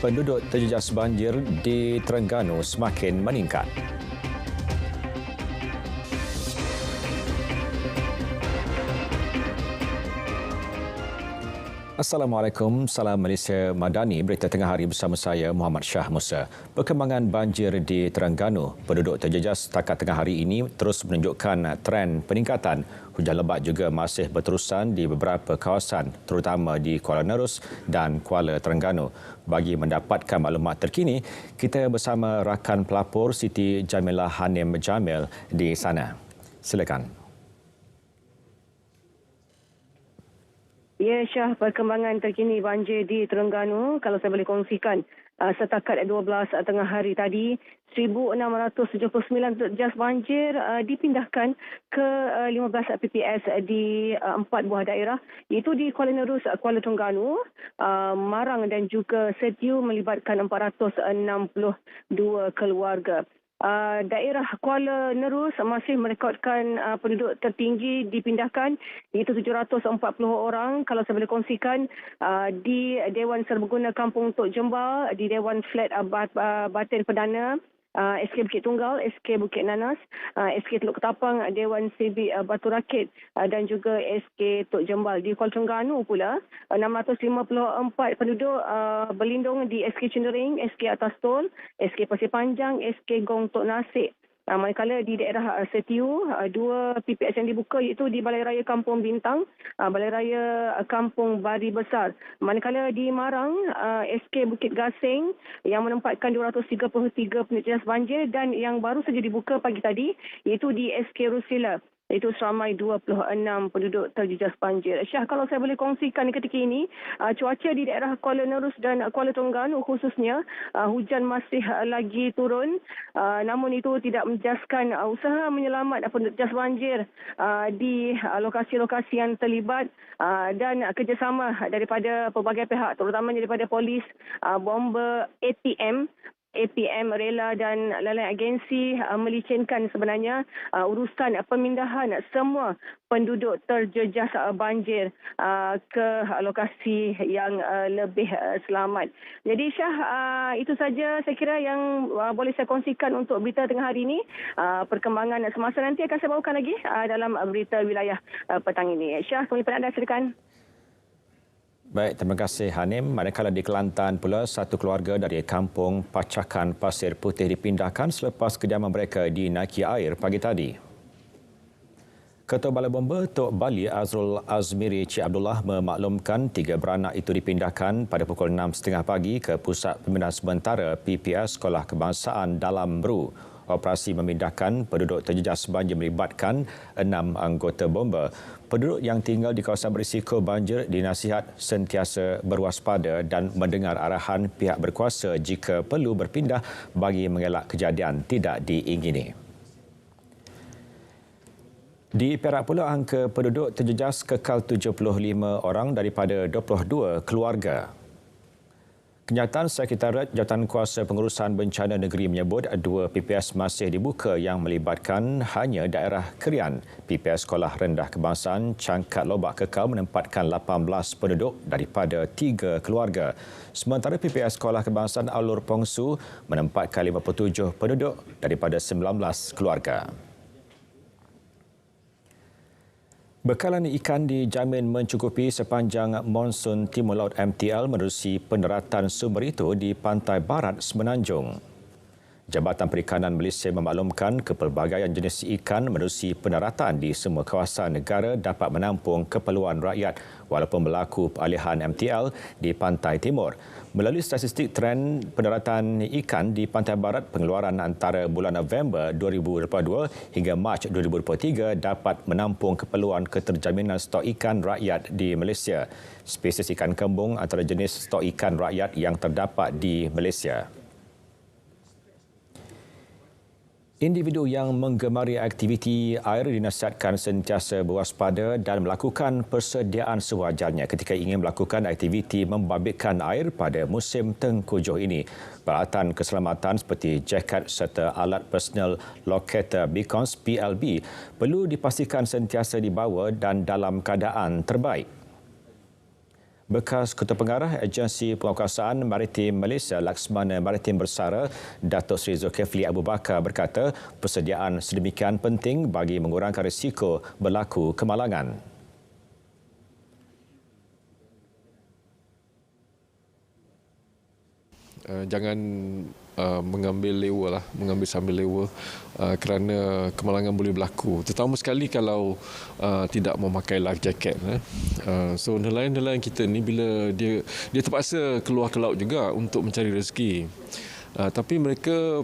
penduduk terjejas banjir di Terengganu semakin meningkat. Assalamualaikum, salam Malaysia Madani. Berita tengah hari bersama saya Muhammad Shah Musa. Perkembangan banjir di Terengganu, penduduk terjejas setakat tengah hari ini terus menunjukkan tren peningkatan. Hujan lebat juga masih berterusan di beberapa kawasan, terutama di Kuala Nerus dan Kuala Terengganu. Bagi mendapatkan maklumat terkini, kita bersama rakan pelapor Siti Jamilah Hanim Jamil di sana. Silakan. Ya, Syah, perkembangan terkini banjir di Terengganu, kalau saya boleh kongsikan, setakat 12 tengah hari tadi, 1,679 terjejas banjir dipindahkan ke 15 PPS di 4 buah daerah, iaitu di Kuala Nerus, Kuala Terengganu, Marang dan juga Setiu, melibatkan 462 keluarga. Daerah Kuala Nerus masih merekodkan penduduk tertinggi dipindahkan, iaitu 740 orang. Kalau saya boleh kongsikan, di Dewan Serbaguna Kampung Tok Jembal, di Dewan Flat Batin Perdana, SK Bukit Tunggal, SK Bukit Nanas, SK Teluk Ketapang, Dewan Sibik Batu Rakit dan juga SK Tok Jembal. Di Kuala Terengganu pula, 654 penduduk berlindung di SK Cendering, SK Atas Tol, SK Pasir Panjang, SK Gong Tok Nasik. Manakala di daerah Setiu, 2 PPS yang dibuka iaitu di Balai Raya Kampung Bintang, Balai Raya Kampung Bari Besar. Manakala di Marang, SK Bukit Gasing yang menempatkan 233 penjejas banjir, dan yang baru saja dibuka pagi tadi iaitu di SK Rusila. Itu seramai 26 penduduk terjejas banjir. Syah, kalau saya boleh kongsikan ketika ini, cuaca di daerah Kuala Nerus dan Kuala Terengganu khususnya, hujan masih lagi turun. Namun itu tidak menjaskan usaha menyelamat penjejas banjir di lokasi-lokasi yang terlibat, dan kerjasama daripada pelbagai pihak, terutamanya daripada polis, bomba APM rela dan lain-lain agensi melicinkan sebenarnya urusan pemindahan semua penduduk terjejas banjir ke lokasi yang lebih selamat. Jadi Syah, itu saja saya kira yang boleh saya kongsikan untuk berita tengah hari ini. Perkembangan semasa nanti akan saya bawakan lagi dalam berita wilayah petang ini. Syah, kami pada anda, silakan. Baik, terima kasih Hanim. Manakala di Kelantan pula, satu keluarga dari kampung Pacakan Pasir Putih dipindahkan selepas kediaman mereka dinaiki air pagi tadi. Ketua Balai Bomba Tok Bali Azrul Azmiri Cik Abdullah memaklumkan 3 beranak itu dipindahkan pada pukul 6.30 pagi ke Pusat Pembinaan Sementara PPS Sekolah Kebangsaan Dalam Meru. Operasi memindahkan penduduk terjejas banjir melibatkan 6 anggota bomba. Penduduk yang tinggal di kawasan berisiko banjir dinasihat sentiasa berwaspada dan mendengar arahan pihak berkuasa jika perlu berpindah bagi mengelak kejadian tidak diingini. Di Perak pula, angka penduduk terjejas kekal 75 orang daripada 22 keluarga. Kenyataan Sekretariat Jawatan Kuasa Pengurusan Bencana Negeri menyebut 2 PPS masih dibuka yang melibatkan hanya daerah Kerian. PPS Sekolah Rendah Kebangsaan Cangkat Lobak kekal menempatkan 18 penduduk daripada 3 keluarga. Sementara PPS Sekolah Kebangsaan Alur Pongsu menempatkan 57 penduduk daripada 19 keluarga. Bekalan ikan dijamin mencukupi sepanjang monsun Timur Laut MTL menerusi pendaratan sumber itu di pantai barat Semenanjung. Jabatan Perikanan Malaysia memaklumkan kepelbagaian jenis ikan menerusi pendaratan di semua kawasan negara dapat menampung keperluan rakyat walaupun berlaku peralihan MTL di pantai timur. Melalui statistik tren pendaratan ikan di pantai barat, pengeluaran antara bulan November 2022 hingga Mac 2023 dapat menampung keperluan keterjaminan stok ikan rakyat di Malaysia. Spesies ikan kembung antara jenis stok ikan rakyat yang terdapat di Malaysia. Individu yang menggemari aktiviti air dinasihatkan sentiasa berwaspada dan melakukan persediaan sewajarnya ketika ingin melakukan aktiviti membabitkan air pada musim tengkujuh ini. Peralatan keselamatan seperti jaket serta alat personal locator beacons PLB perlu dipastikan sentiasa dibawa dan dalam keadaan terbaik. Bekas Ketua Pengarah Agensi Penguasaan Maritim Malaysia Laksmana Maritim Bersara, Datuk Seri Zulkifli Abu Bakar berkata persediaan sedemikian penting bagi mengurangkan risiko berlaku kemalangan. Jangan mengambil lewa mengambil sambil lewa kerana kemalangan boleh berlaku. Terutama sekali kalau tidak memakai life jacket. So nelayan-nelayan kita ni bila dia terpaksa keluar ke laut juga untuk mencari rezeki. Tapi mereka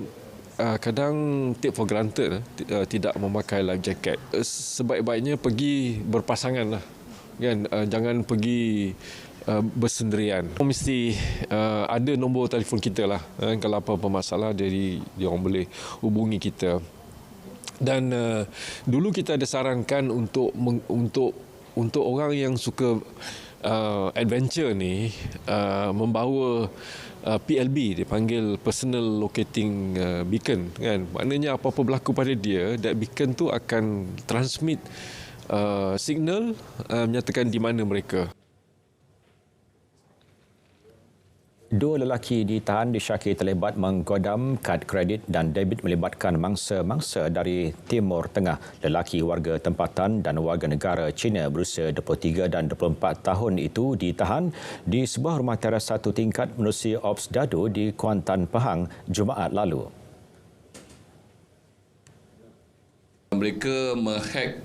kadang take for granted tidak memakai life jacket. Sebaik-baiknya pergi berpasangan kan, jangan pergi bersendirian. Mesti ada nombor telefon kita kalau apa-apa masalah dia orang boleh hubungi kita. Dan dulu kita ada sarankan untuk orang yang suka adventure ni membawa PLB, dipanggil Personal Locating Beacon kan. Maknanya apa-apa berlaku pada dia, that beacon tu akan transmit signal menyatakan di mana mereka. Dua lelaki ditahan disyaki terlibat menggodam kad kredit dan debit melibatkan mangsa-mangsa dari Timur Tengah. Lelaki warga tempatan dan warga negara Cina berusia 23 dan 24 tahun itu ditahan di sebuah rumah teras satu tingkat menerusi Ops Dadu di Kuantan, Pahang, Jumaat lalu. Mereka menghack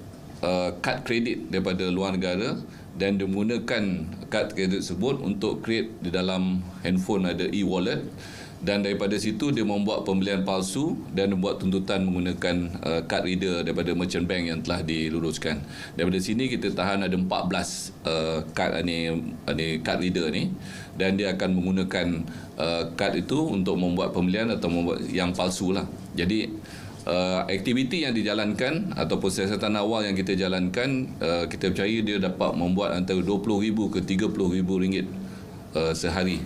kad kredit daripada luar negara dan dia menggunakan kad kredit tersebut untuk create di dalam handphone ada e-wallet, dan daripada situ dia membuat pembelian palsu dan membuat tuntutan menggunakan kad reader daripada merchant bank yang telah diluluskan. Daripada sini kita tahan ada 14 kad kad reader ni, dan dia akan menggunakan kad itu untuk membuat pembelian atau membuat yang palsu lah. Jadi aktiviti yang dijalankan ataupun siasatan awal yang kita jalankan, kita percaya dia dapat membuat antara RM20,000 ke RM30,000 sehari.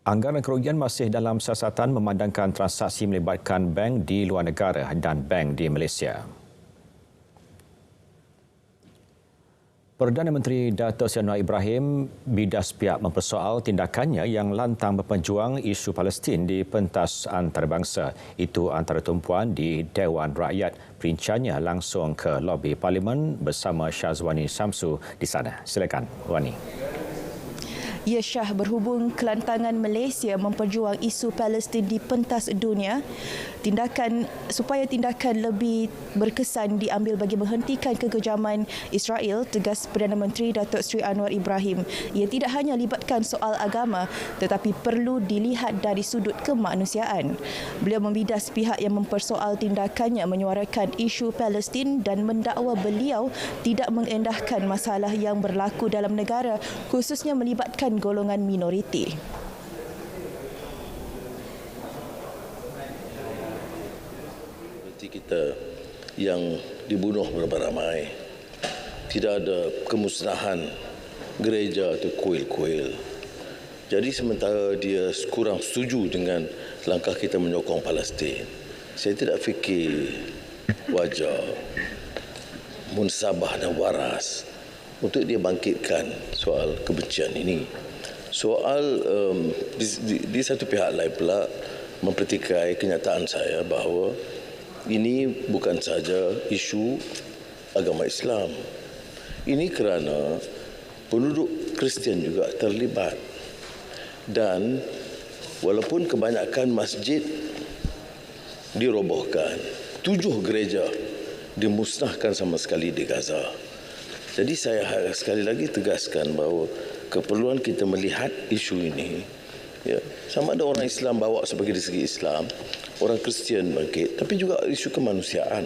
Anggaran kerugian masih dalam siasatan memandangkan transaksi melibatkan bank di luar negara dan bank di Malaysia. Perdana Menteri Datuk Seri Anwar Ibrahim bidas pihak mempersoal tindakannya yang lantang berpejuang isu Palestin di pentas antarabangsa. Itu antara tumpuan di Dewan Rakyat. Perinciannya langsung ke lobi Parlimen bersama Syazwani Samsu di sana. Silakan, Wani. Ya Syah, berhubung kelantangan Malaysia memperjuang isu Palestin di pentas dunia, supaya tindakan lebih berkesan diambil bagi menghentikan kekejaman Israel, tegas Perdana Menteri Datuk Seri Anwar Ibrahim. Ia tidak hanya libatkan soal agama tetapi perlu dilihat dari sudut kemanusiaan. Beliau membidas pihak yang mempersoal tindakannya menyuarakan isu Palestin dan mendakwa beliau tidak mengendahkan masalah yang berlaku dalam negara, khususnya melibatkan golongan minoriti. Kita yang dibunuh beramai-ramai, tidak ada kemusnahan gereja atau kuil-kuil. Jadi sementara dia kurang setuju dengan langkah kita menyokong Palestin, saya tidak fikir wajar, munsabah dan waras untuk dia bangkitkan soal kebencian ini. Soal di satu pihak lain pula mempertikai kenyataan saya bahawa ini bukan saja isu agama Islam. Ini kerana penduduk Kristian juga terlibat. Dan walaupun kebanyakan masjid dirobohkan, 7 gereja dimusnahkan sama sekali di Gaza. Jadi saya sekali lagi tegaskan bahawa keperluan kita melihat isu ini, ya, sama ada orang Islam bawa sebagai dari segi Islam, orang Kristian bangkit, tapi juga isu kemanusiaan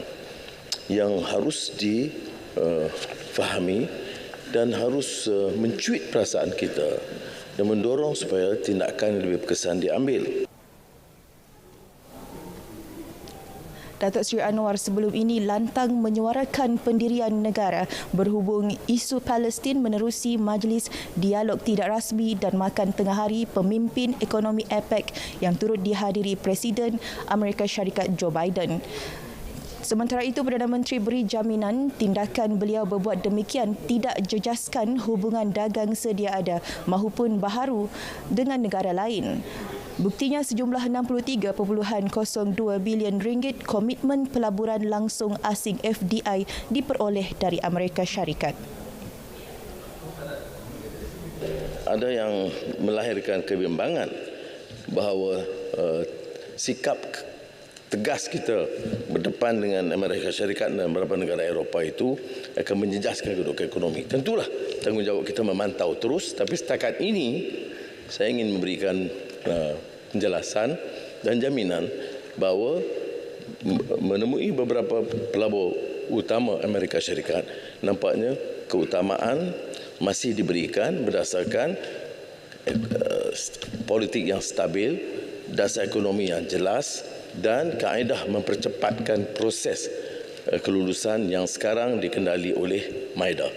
yang harus difahami dan harus mencuit perasaan kita dan mendorong supaya tindakan lebih berkesan diambil. Datuk Seri Anwar sebelum ini lantang menyuarakan pendirian negara berhubung isu Palestin menerusi Majlis Dialog Tidak Rasmi dan Makan Tengah Hari Pemimpin Ekonomi APEC yang turut dihadiri Presiden Amerika Syarikat Joe Biden. Sementara itu, Perdana Menteri beri jaminan tindakan beliau berbuat demikian tidak jejaskan hubungan dagang sedia ada mahupun baharu dengan negara lain. Buktinya sejumlah 63.02 bilion ringgit komitmen pelaburan langsung asing FDI diperoleh dari Amerika Syarikat. Ada yang melahirkan kebimbangan bahawa sikap tegas kita berdepan dengan Amerika Syarikat dan beberapa negara Eropah itu akan menjejaskan kedudukan ekonomi. Tentulah tanggungjawab kita memantau terus, tapi setakat ini saya ingin memberikan penjelasan dan jaminan bahawa menemui beberapa pelabur utama Amerika Syarikat, nampaknya keutamaan masih diberikan berdasarkan politik yang stabil, dasar ekonomi yang jelas dan kaedah mempercepatkan proses kelulusan yang sekarang dikendali oleh MIDA.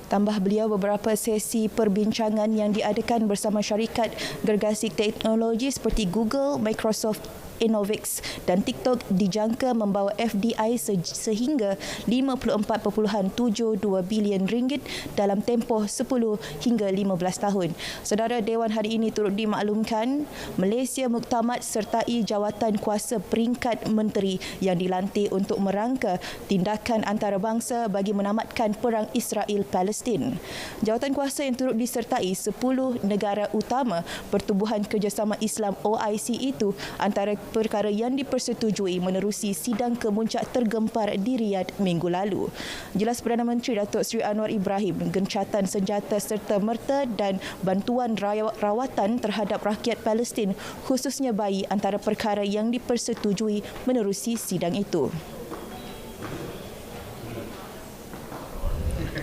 Tambah beliau, beberapa sesi perbincangan yang diadakan bersama syarikat gergasi teknologi seperti Google, Microsoft, Innovix dan TikTok dijangka membawa FDI sehingga 54.72 bilion ringgit dalam tempoh 10 hingga 15 tahun. Saudara, Dewan hari ini turut dimaklumkan Malaysia muktamad sertai jawatan kuasa peringkat menteri yang dilantik untuk merangka tindakan antarabangsa bagi menamatkan perang Israel-Palestin. Jawatan kuasa yang turut disertai 10 negara utama Pertubuhan Kerjasama Islam OIC itu antara perkara yang dipersetujui menerusi sidang kemuncak tergempar di Riyadh minggu lalu. Jelas Perdana Menteri Datuk Seri Anwar Ibrahim, gencatan senjata serta merta dan bantuan rawatan terhadap rakyat Palestin khususnya bayi antara perkara yang dipersetujui menerusi sidang itu.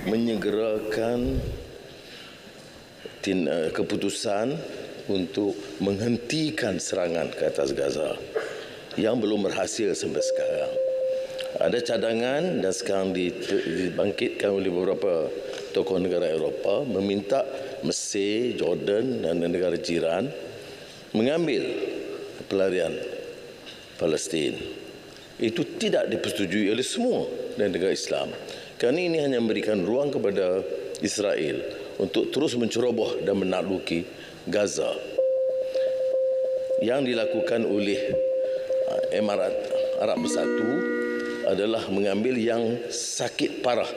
Menyegerakan keputusan untuk menghentikan serangan ke atas Gaza yang belum berhasil sampai sekarang. Ada cadangan dan sekarang dibangkitkan oleh beberapa tokoh negara Eropah meminta Mesir, Jordan dan negara jiran mengambil pelarian Palestin. Itu tidak dipersetujui oleh semua negara Islam. Kerana ini hanya memberikan ruang kepada Israel untuk terus menceroboh dan menakluki Gaza. Yang dilakukan oleh Emirat Arab Bersatu adalah mengambil yang sakit parah,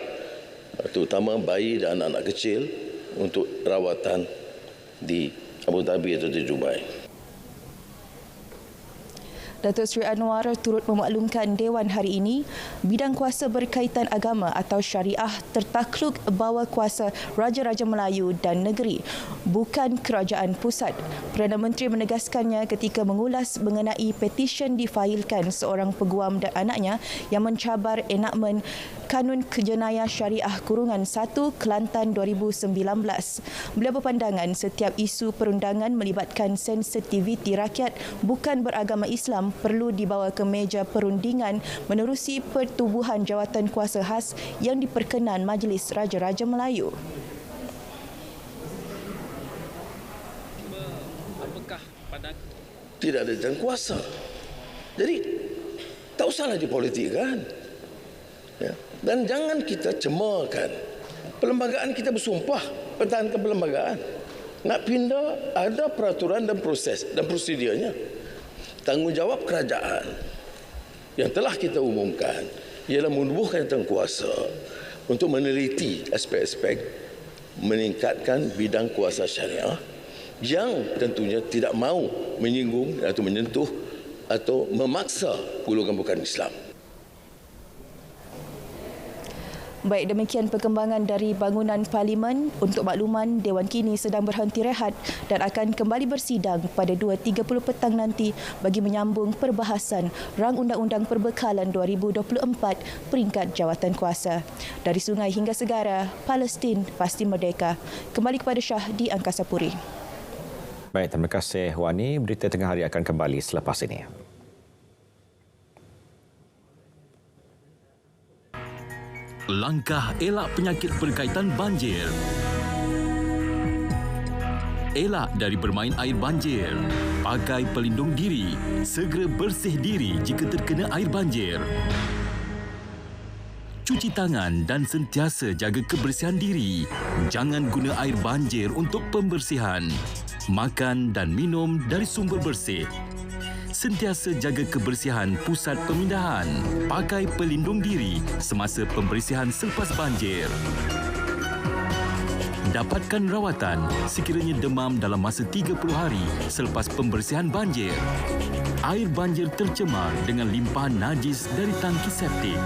terutama bayi dan anak-anak kecil untuk rawatan di Abu Dhabi atau di Dubai. Datuk Seri Anwar turut memaklumkan Dewan hari ini bidang kuasa berkaitan agama atau syariah tertakluk bawah kuasa Raja-Raja Melayu dan negeri, bukan kerajaan pusat. Perdana Menteri menegaskannya ketika mengulas mengenai petisyen difailkan seorang peguam dan anaknya yang mencabar enakmen Kanun Jenayah Syariah Kurungan 1 Kelantan 2019. Beliau berpandangan setiap isu perundangan melibatkan sensitiviti rakyat bukan beragama Islam perlu dibawa ke meja perundingan menerusi pertubuhan jawatan kuasa khas yang diperkenan Majlis Raja-Raja Melayu. Tidak ada jawatan kuasa. Jadi tak usahlah dipolitikkan. Ya. Dan jangan kita cemarkan. Perlembagaan kita bersumpah pertahankan perlembagaan. Nak pindah ada peraturan dan proses dan prosedurnya. Tanggungjawab kerajaan yang telah kita umumkan ialah menubuhkan jawatan kuasa untuk meneliti aspek-aspek meningkatkan bidang kuasa syariah yang tentunya tidak mahu menyinggung atau menyentuh atau memaksa golongan bukan Islam. Baik, demikian perkembangan dari bangunan Parlimen. Untuk makluman, Dewan kini sedang berhenti rehat dan akan kembali bersidang pada 2.30 petang nanti bagi menyambung perbahasan Rang Undang-Undang Perbekalan 2024 peringkat jawatan kuasa. Dari sungai hingga segara, Palestin pasti merdeka. Kembali kepada Syah di Angkasa Puri. Baik, terima kasih Wani. Berita tengah hari akan kembali selepas ini. Langkah elak penyakit berkaitan banjir. Elak dari bermain air banjir. Pakai pelindung diri. Segera bersih diri jika terkena air banjir. Cuci tangan dan sentiasa jaga kebersihan diri. Jangan guna air banjir untuk pembersihan. Makan dan minum dari sumber bersih. Sentiasa jaga kebersihan pusat pemindahan. Pakai pelindung diri semasa pembersihan selepas banjir. Dapatkan rawatan sekiranya demam dalam masa 30 hari selepas pembersihan banjir. Air banjir tercemar dengan limpahan najis dari tangki septik.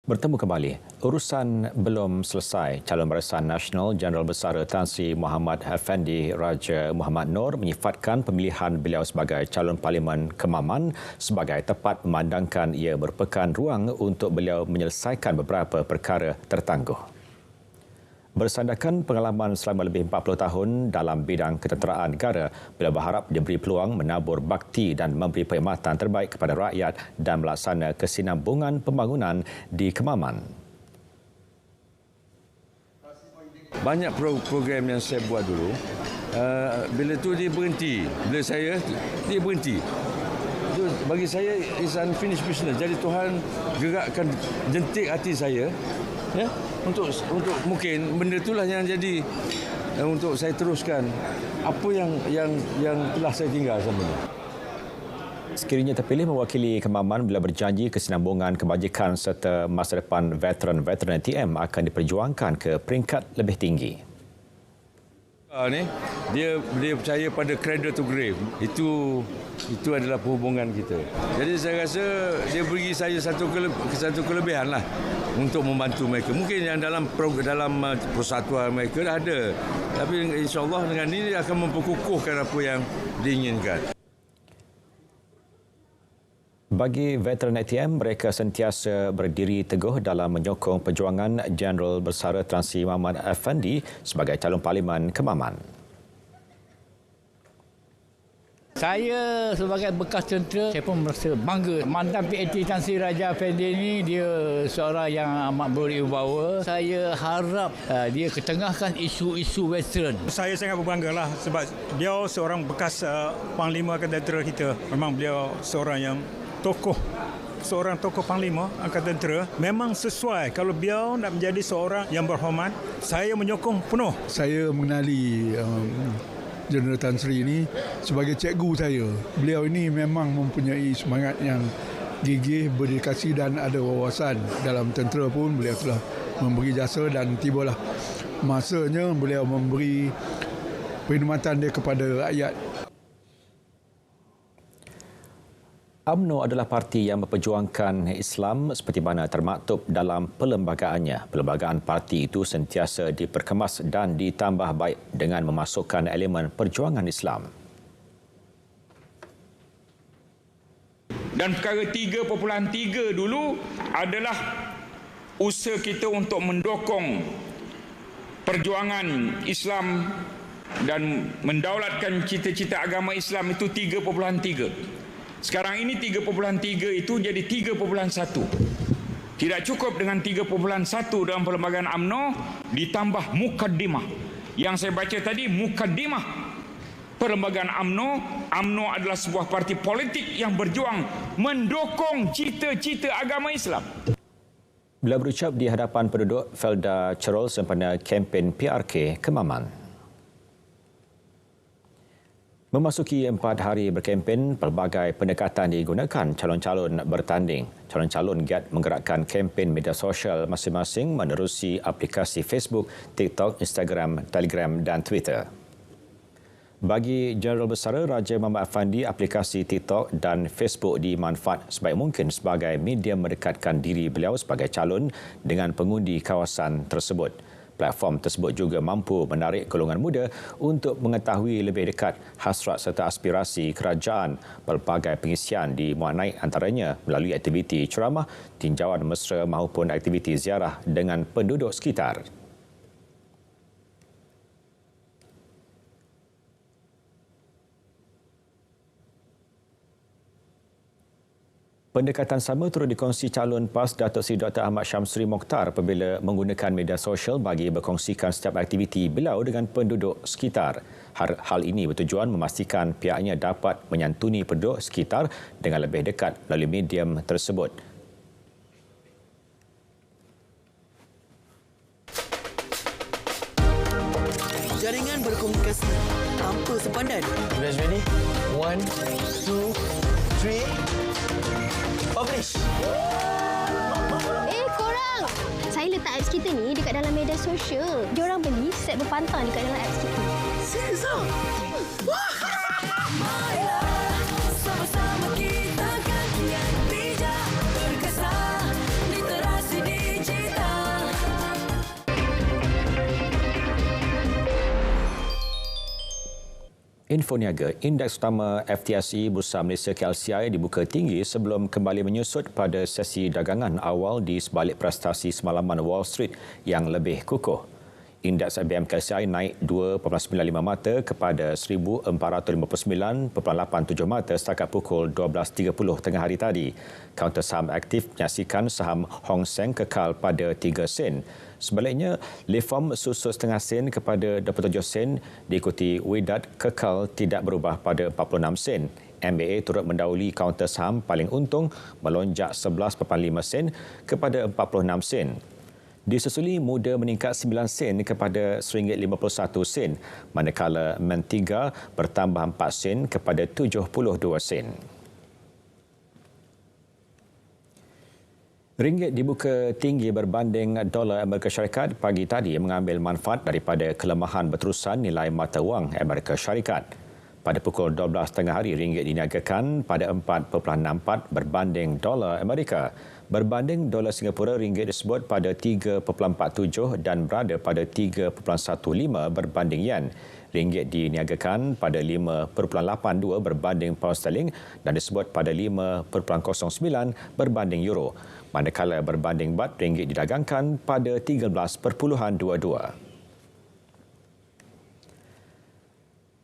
Bertemu kembali. Urusan belum selesai. Calon Barisan Nasional Jeneral Bersara Tan Sri Muhammad Effendi Raja Muhammad Noor menyifatkan pemilihan beliau sebagai calon Parlimen Kemaman sebagai tepat memandangkan ia merupakan ruang untuk beliau menyelesaikan beberapa perkara tertangguh. Bersandarkan pengalaman selama lebih 40 tahun dalam bidang ketenteraan negara, beliau berharap diberi peluang menabur bakti dan memberi perkhidmatan terbaik kepada rakyat dan melaksana kesinambungan pembangunan di Kemaman. Banyak program yang saya buat dulu, bila tu dia berhenti. Bila saya, dia berhenti. Itu bagi saya is unfinished business. Jadi Tuhan gerakkan jentik hati saya, ya, untuk mungkin benda itulah yang jadi untuk saya teruskan apa yang telah saya tinggal sama ini. Sekiranya terpilih mewakili Kemaman, beliau berjanji kesinambungan kebajikan serta masa depan veteran-veteran ATM akan diperjuangkan ke peringkat lebih tinggi. Dia percaya pada cradle to grave. Itu adalah perhubungan kita. Jadi saya rasa dia beri saya satu kelebihan lah untuk membantu mereka. Mungkin yang dalam persatuan mereka dah ada. Tapi insya-Allah dengan ini dia akan memperkukuhkan apa yang diinginkan. Bagi veteran ATM, mereka sentiasa berdiri teguh dalam menyokong perjuangan Jeneral Bersara Tan Sri Muhammad Effendi sebagai calon Parlimen Kemaman. Saya sebagai bekas tentera, saya pun merasa bangga. Mantan PAT Tan Sri Raja Effendi ini, dia seorang yang amat berwibawa. Saya harap dia ketengahkan isu-isu veteran. Saya sangat berbanggalah sebab beliau seorang bekas Panglima Angkatan Tentera kita. Memang beliau seorang yang seorang tokoh Panglima Angkatan Tentera. Memang sesuai kalau beliau nak menjadi seorang yang berhormat. Saya menyokong penuh. Saya mengenali Jeneral Tan Sri ini sebagai cikgu saya. Beliau ini memang mempunyai semangat yang gigih, berdedikasi dan ada wawasan. Dalam tentera pun beliau telah memberi jasa dan tibalah masanya beliau memberi perkhidmatan dia kepada rakyat. UMNO adalah parti yang memperjuangkan Islam seperti mana termaktub dalam perlembagaannya. Perlembagaan parti itu sentiasa diperkemas dan ditambah baik dengan memasukkan elemen perjuangan Islam. Dan perkara 3.3 dulu adalah usaha kita untuk mendukung perjuangan Islam dan mendaulatkan cita-cita agama Islam itu 3.3. Sekarang ini 3.3 itu jadi 3.1. Tidak cukup dengan 3.1 dalam perlembagaan UMNO, ditambah mukaddimah. Yang saya baca tadi, mukaddimah perlembagaan UMNO. UMNO adalah sebuah parti politik yang berjuang mendukung cita-cita agama Islam. Beliau berucap di hadapan penduduk Felda Cerol sempena kempen PRK Kemaman. Memasuki 4 hari berkempen, pelbagai pendekatan digunakan calon-calon bertanding. Calon-calon giat menggerakkan kempen media sosial masing-masing menerusi aplikasi Facebook, TikTok, Instagram, Telegram dan Twitter. Bagi Jeneral Bersara Raja Muhammad Effendi, aplikasi TikTok dan Facebook dimanfaat sebaik mungkin sebagai media mendekatkan diri beliau sebagai calon dengan pengundi kawasan tersebut. Platform tersebut juga mampu menarik golongan muda untuk mengetahui lebih dekat hasrat serta aspirasi kerajaan. Pelbagai pengisian dimuat naik antaranya melalui aktiviti ceramah, tinjauan mesra maupun aktiviti ziarah dengan penduduk sekitar. Pendekatan sama turut dikongsi calon PAS Datuk Seri Dr. Ahmad Syamsuri Mokhtar apabila menggunakan media sosial bagi berkongsikan setiap aktiviti beliau dengan penduduk sekitar. Hal ini bertujuan memastikan pihaknya dapat menyantuni penduduk sekitar dengan lebih dekat melalui medium tersebut. Jaringan berkomunikasi tanpa sempadan. You guys ready? 1, 2, 3. Publish. Korang! Saya letak apps kita ni dekat dalam media sosial. Diorang beli set berpantang dekat dalam apps kita. Serius ah? Sama-sama kita kan kian bijak berkesan literasi digital. Info niaga, indeks utama FTSE Bursa Malaysia KLCI dibuka tinggi sebelum kembali menyusut pada sesi dagangan awal di sebalik prestasi semalaman Wall Street yang lebih kukuh. Indeks IBM KLCI naik 2.95 mata kepada 1,459.87 mata setakat pukul 12.30 tengah hari tadi. Kaunter saham aktif menyaksikan saham Hong Seng kekal pada 3 sen. Sebaliknya, Lifom susut setengah sen kepada 27 sen diikuti Wydad kekal tidak berubah pada 46 sen. MBA turut mendahului kaunter saham paling untung melonjak 11.5 sen kepada 46 sen. Disusuli Muda meningkat 9 sen kepada RM1.51 sen, manakala Mentiga bertambah 4 sen kepada 72 sen. Ringgit dibuka tinggi berbanding dolar Amerika Syarikat pagi tadi mengambil manfaat daripada kelemahan berterusan nilai mata wang Amerika Syarikat. Pada pukul 12 tengah hari, ringgit diniagakan pada 4.64 berbanding dolar Amerika. Berbanding dolar Singapura, ringgit disebut pada 3.47 dan berada pada 3.15 berbanding yen. Ringgit diniagakan pada 5.82 berbanding pound sterling dan disebut pada 5.09 berbanding euro. Manakala berbanding baht, ringgit didagangkan pada 13.22.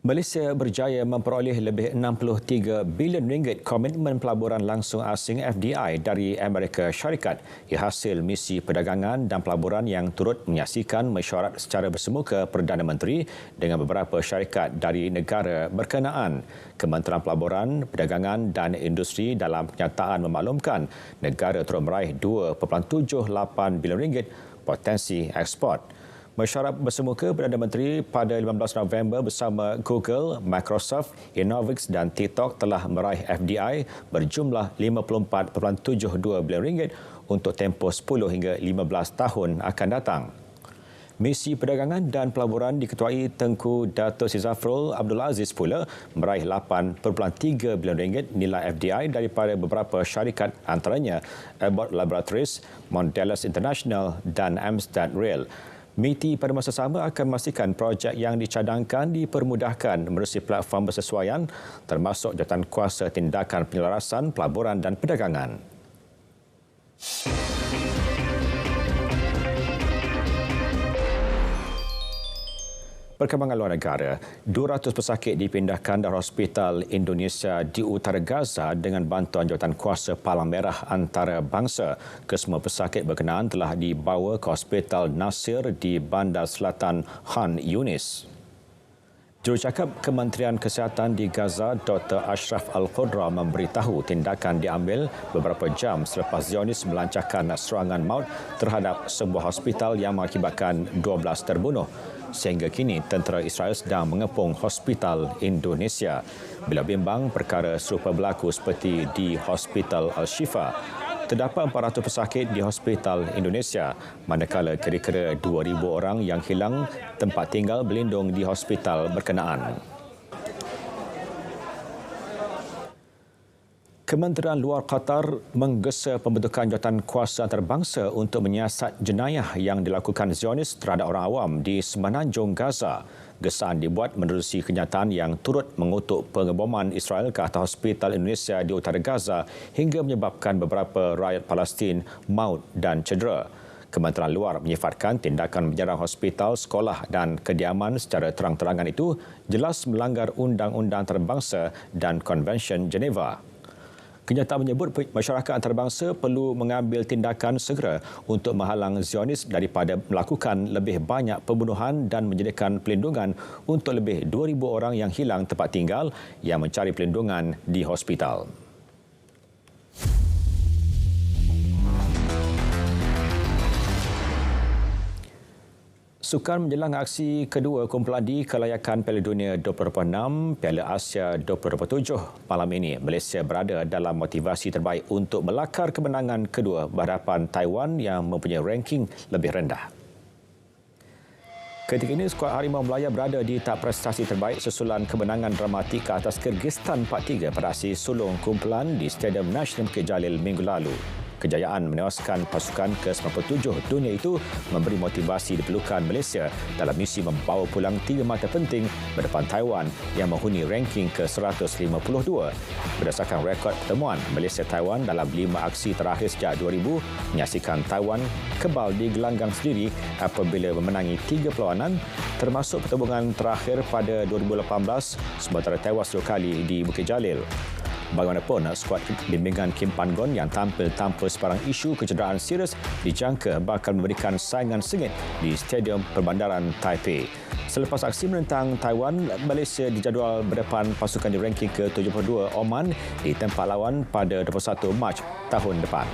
Malaysia berjaya memperoleh lebih 63 bilion ringgit komitmen pelaburan langsung asing FDI dari Amerika Syarikat ia hasil misi perdagangan dan pelaburan yang turut menyaksikan mesyuarat secara bersemuka Perdana Menteri dengan beberapa syarikat dari negara berkenaan. Kementerian Pelaburan, Perdagangan dan Industri dalam kenyataan memaklumkan negara turut meraih 2.78 bilion ringgit potensi ekspor. Mesyuarat bersemuka Perdana Menteri pada 15 November bersama Google, Microsoft, Innovix dan TikTok telah meraih FDI berjumlah 54.72 bilion ringgit untuk tempoh 10 hingga 15 tahun akan datang. Misi Perdagangan dan Pelaburan diketuai Tengku Datuk Seri Zafrul Abdul Aziz pula meraih 8.3 bilion ringgit nilai FDI daripada beberapa syarikat antaranya Abbott Laboratories, Mondelez International dan Amstrad Rail. MITI pada masa sama akan memastikan projek yang dicadangkan dipermudahkan menerusi platform bersesuaian termasuk Jawatankuasa Tindakan Penyelarasan Pelaburan dan Perdagangan. Perkembangan luar negara, 200 pesakit dipindahkan dari Hospital Indonesia di Utara Gaza dengan bantuan Jawatankuasa Palang Merah Antarabangsa. Kesemua pesakit berkenaan telah dibawa ke Hospital Nasir di Bandar Selatan Khan Yunis. Jurucakap Kementerian Kesihatan di Gaza, Dr. Ashraf Al-Qudra memberitahu tindakan diambil beberapa jam selepas Zionis melancarkan serangan maut terhadap sebuah hospital yang mengakibatkan 12 terbunuh. Sehingga kini, tentera Israel sedang mengepung Hospital Indonesia. Bila bimbang, perkara serupa berlaku seperti di Hospital Al-Shifa. Terdapat 400 pesakit di Hospital Indonesia, manakala kira-kira 2,000 orang yang hilang tempat tinggal berlindung di hospital berkenaan. Kementerian Luar Qatar menggesa pembentukan Jawatankuasa Antarabangsa untuk menyiasat jenayah yang dilakukan Zionis terhadap orang awam di semenanjung Gaza. Gesaan dibuat menerusi kenyataan yang turut mengutuk pengeboman Israel ke atas Hospital Indonesia di Utara Gaza hingga menyebabkan beberapa rakyat Palestin maut dan cedera. Kementerian Luar menyifatkan tindakan menyerang hospital, sekolah dan kediaman secara terang-terangan itu jelas melanggar Undang-Undang Antarabangsa dan Konvensyen Geneva. Kenyataan menyebut masyarakat antarabangsa perlu mengambil tindakan segera untuk menghalang Zionis daripada melakukan lebih banyak pembunuhan dan menyediakan pelindungan untuk lebih 2,000 orang yang hilang tempat tinggal yang mencari pelindungan di hospital. Sukan menjelang aksi kedua kumpulan D kelayakan Piala Dunia 2026, Piala Asia 2027 malam ini, Malaysia berada dalam motivasi terbaik untuk melakar kemenangan kedua berhadapan Taiwan yang mempunyai ranking lebih rendah. Ketika ini, skuad Harimau Melaya berada di tahap prestasi terbaik susulan kemenangan dramatik ke atas Kyrgyzstan 4-3 pada aksi sulung kumpulan di Stadium Nasional Bukit Jalil minggu lalu. Kejayaan menewaskan pasukan ke-97 dunia itu memberi motivasi diperlukan Malaysia dalam misi membawa pulang 3 mata penting berdepan Taiwan yang menghuni ranking ke-152. Berdasarkan rekod pertemuan, Malaysia-Taiwan dalam 5 aksi terakhir sejak 2000 menyaksikan Taiwan kebal di gelanggang sendiri apabila memenangi 3 perlawanan termasuk pertembungan terakhir pada 2018 sementara tewas 2 kali di Bukit Jalil. Bagaimanapun, skuad bimbingan Kim Pan-gon yang tampil tanpa sebarang isu kecederaan serius dijangka bakal memberikan saingan sengit di Stadium Perbandaran Taipei. Selepas aksi menentang Taiwan, Malaysia dijadual berdepan pasukan di ranking ke-72 Oman di tempat lawan pada 21 Mac tahun depan.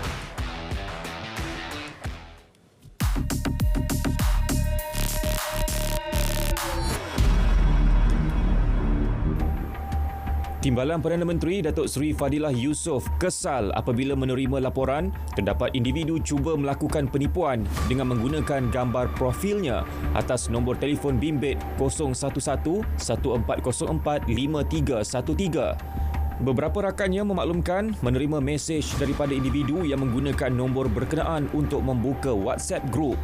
Timbalan Perdana Menteri Datuk Seri Fadilah Yusof kesal apabila menerima laporan terdapat individu cuba melakukan penipuan dengan menggunakan gambar profilnya atas nombor telefon bimbit 011-1404-5313. Beberapa rakannya memaklumkan menerima mesej daripada individu yang menggunakan nombor berkenaan untuk membuka WhatsApp group.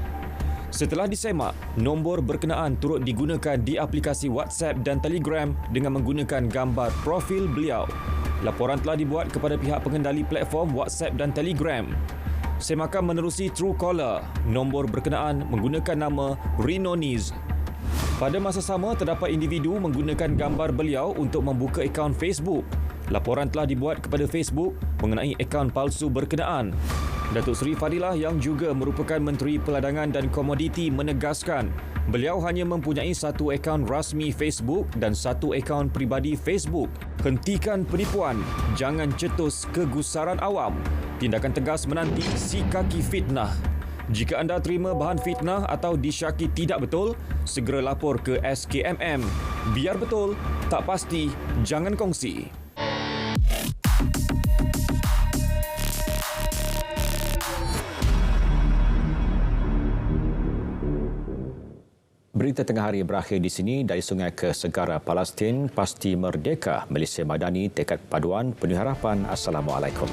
Setelah disemak, nombor berkenaan turut digunakan di aplikasi WhatsApp dan Telegram dengan menggunakan gambar profil beliau. Laporan telah dibuat kepada pihak pengendali platform WhatsApp dan Telegram. Semakan menerusi Truecaller, nombor berkenaan menggunakan nama Rinoniz. Pada masa sama, terdapat individu menggunakan gambar beliau untuk membuka akaun Facebook. Laporan telah dibuat kepada Facebook mengenai akaun palsu berkenaan. Datuk Seri Fadilah yang juga merupakan Menteri Peladangan dan Komoditi menegaskan beliau hanya mempunyai satu akaun rasmi Facebook dan satu akaun peribadi Facebook. Hentikan penipuan, jangan cetus kegusaran awam. Tindakan tegas menanti si kaki fitnah. Jika anda terima bahan fitnah atau disyaki tidak betul, segera lapor ke SKMM. Biar betul, tak pasti, jangan kongsi. Berita tengah hari berakhir di sini. Dari sungai ke segara Palestin, pasti merdeka. Malaysia Madani, tekad paduan, penuh harapan. Assalamualaikum.